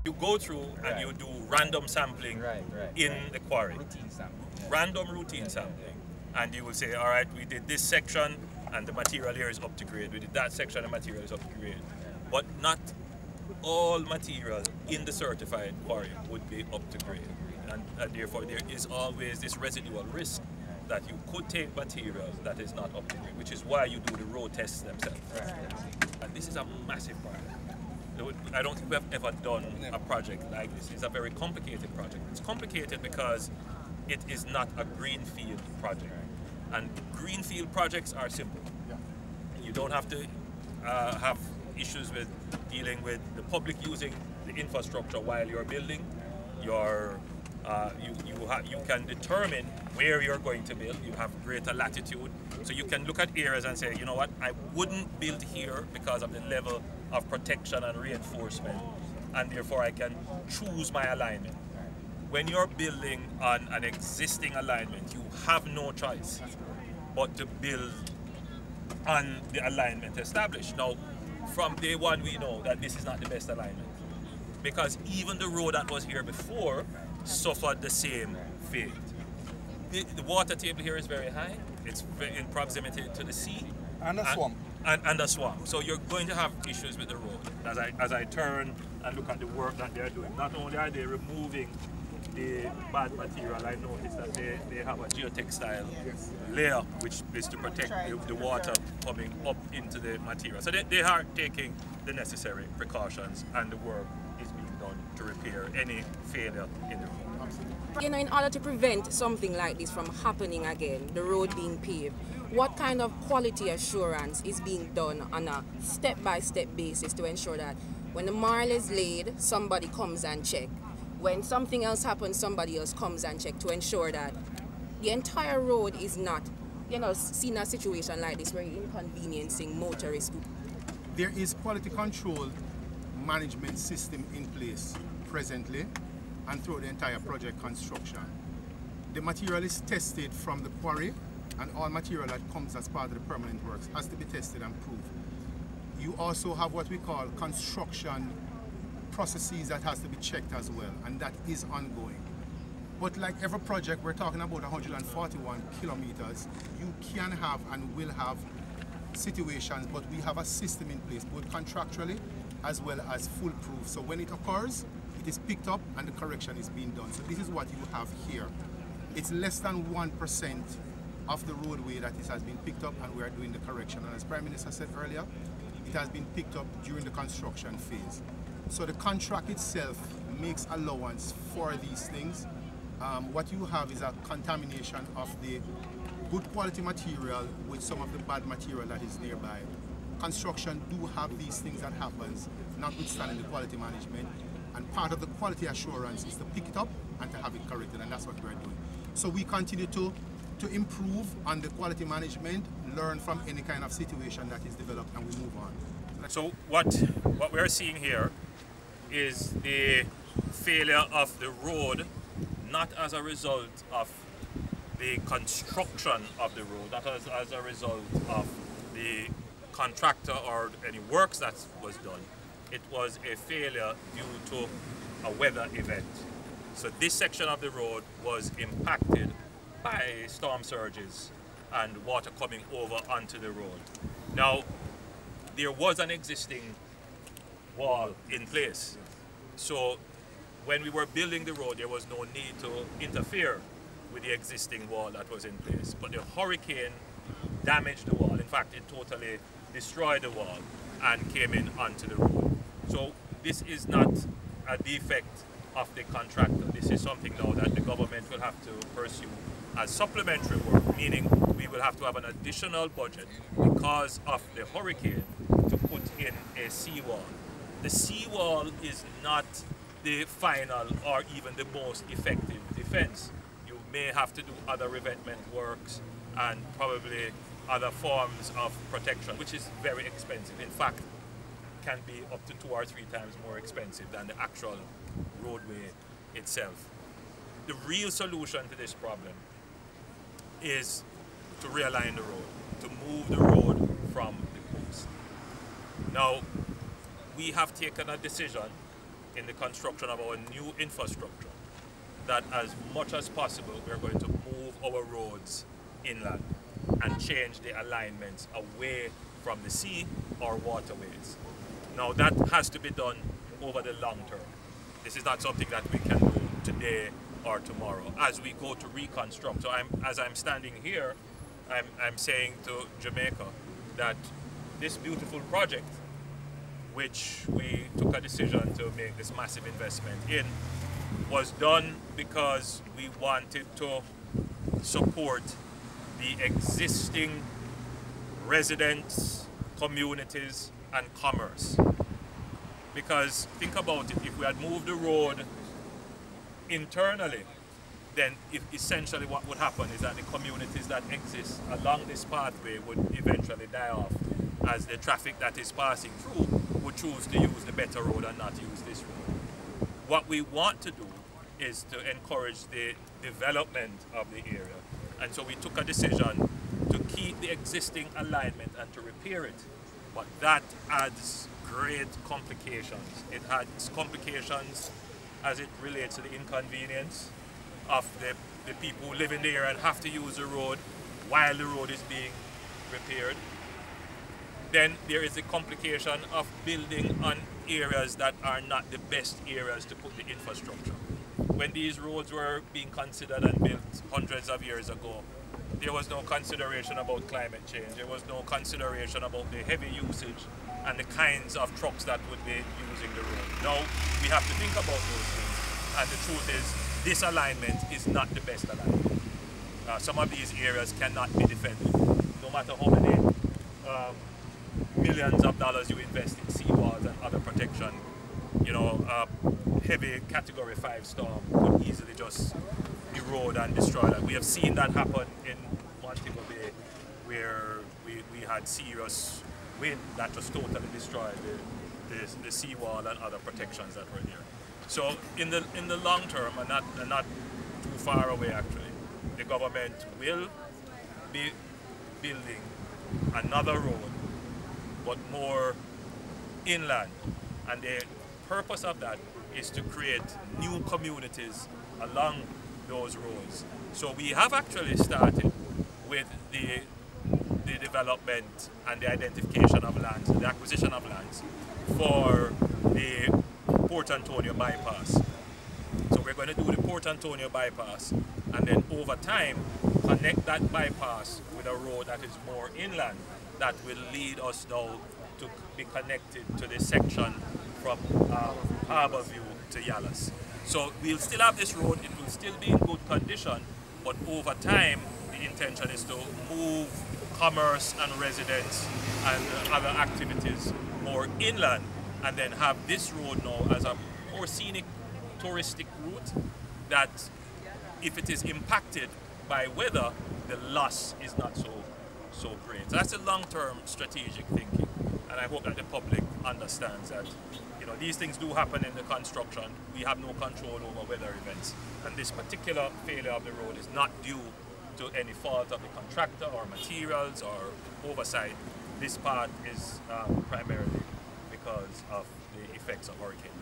You go through and you do random sampling in the quarry. Routine sampling. Random routine sampling. And you will say, all right, we did this section and the material here is up to grade. We did that section and the material is up to grade. But not all material in the certified quarry would be up to grade. And therefore there is always this residual risk that you could take material that is not up to grade, which is why you do the road tests themselves. And this is a massive project. I don't think we have ever done a project like this. It's a very complicated project. It's complicated because it is not a greenfield project. And greenfield projects are simple. You don't have to have issues with dealing with the public using the infrastructure while you're building. You can determine where you're going to build. You have greater latitude. So you can look at areas and say, you know what, I wouldn't build here because of the level of protection and reinforcement, and therefore I can choose my alignment. When you're building on an existing alignment, you have no choice but to build on the alignment established. Now, from day one, we know that this is not the best alignment, because even the road that was here before suffered the same fate. The water table here is very high. It's in proximity to the sea. And a swamp. And a swamp. So you're going to have issues with the road. As I turn and look at the work that they're doing, not only are they removing the bad material, I noticed that they have a geotextile layer, which is to protect the water coming up into the material. So they are taking the necessary precautions, and the work is being done to repair any failure in the road. You know, in order to prevent something like this from happening again, the road being paved, what kind of quality assurance is being done on a step-by-step basis to ensure that when the marl is laid, somebody comes and check? When something else happens, somebody else comes and check, to ensure that the entire road is not, you know, seen a situation like this where you're inconveniencing motorists. There is quality control management system in place presently and throughout the entire project construction. The material is tested from the quarry, and all material that comes as part of the permanent works has to be tested and proved. You also have what we call construction processes that has to be checked as well, and that is ongoing. But like every project, we're talking about 141 kilometers. You can have and will have situations, but we have a system in place, both contractually as well as foolproof. So when it occurs, it is picked up and the correction is being done. So this is what you have here. It's less than 1% of the roadway that has been picked up, and we are doing the correction. And as Prime Minister said earlier, it has been picked up during the construction phase. So the contract itself makes allowance for these things. What you have is a contamination of the good quality material with some of the bad material that is nearby. Construction do have these things that happens, notwithstanding the quality management. And part of the quality assurance is to pick it up and to have it corrected, and that's what we're doing. So we continue to improve on the quality management, learn from any kind of situation that is developed, and we move on. So what we're seeing here is the failure of the road, not as a result of the construction of the road, not as a result of the contractor or any works that was done. It was a failure due to a weather event. So this section of the road was impacted by storm surges and water coming over onto the road. Now, there was an existing wall in place. So when we were building the road, there was no need to interfere with the existing wall that was in place. But the hurricane damaged the wall. In fact, it totally destroyed the wall and came in onto the road. So this is not a defect of the contractor. This is something now that the government will have to pursue as supplementary work, meaning we will have to have an additional budget because of the hurricane to put in a seawall. The seawall is not the final or even the most effective defense. You may have to do other revetment works and probably other forms of protection, which is very expensive. In fact, can be up to 2 or 3 times more expensive than the actual roadway itself. The real solution to this problem is to realign the road, to move the road from the coast. Now, we have taken a decision in the construction of our new infrastructure that as much as possible we're going to move our roads inland and change the alignments away from the sea or waterways. Now that has to be done over the long term. This is not something that we can do today or tomorrow as we go to reconstruct. So as I'm standing here, I'm saying to Jamaica that this beautiful project, which we took a decision to make this massive investment in, was done because we wanted to support the existing residents, communities, and commerce. Because think about it, if we had moved the road internally, then essentially what would happen is that the communities that exist along this pathway would eventually die off, as the traffic that is passing through would choose to use the better road and not use this road. What we want to do is to encourage the development of the area. And so we took a decision to keep the existing alignment and to repair it. But that adds great complications. It adds complications as it relates to the inconvenience of the people who live in the area and have to use the road while the road is being repaired. Then there is the complication of building on areas that are not the best areas to put the infrastructure. When these roads were being considered and built hundreds of years ago, there was no consideration about climate change. There was no consideration about the heavy usage and the kinds of trucks that would be using the road. Now we have to think about those things, and the truth is this alignment is not the best alignment. Some of these areas cannot be defended, no matter how many millions of dollars you invest in seawalls and other protection. You know, heavy Category 5 storm could easily just erode and destroy that. We have seen that happen in Montego Bay, where we had serious wind that just totally destroyed the seawall and other protections that were there. So in the long term, and not too far away actually, the government will be building another road, but more inland. And the purpose of that is to create new communities along those roads. So we have actually started with the development and the identification of lands, the acquisition of lands for the Port Antonio bypass. So we're going to do the Port Antonio bypass, and then over time connect that bypass with a road that is more inland that will lead us now to be connected to the section from Harborview to Yallas. So we'll still have this road, it will still be in good condition, but over time the intention is to move commerce and residents and other activities more inland, and then have this road now as a more scenic touristic route that if it is impacted by weather, the loss is not so great. So that's a long-term strategic thinking, and I hope that the public understands that, you know, these things do happen in the construction. We have no control over weather events, and this particular failure of the road is not due to any fault of the contractor or materials or oversight. This part is primarily because of the effects of Hurricane Beryl.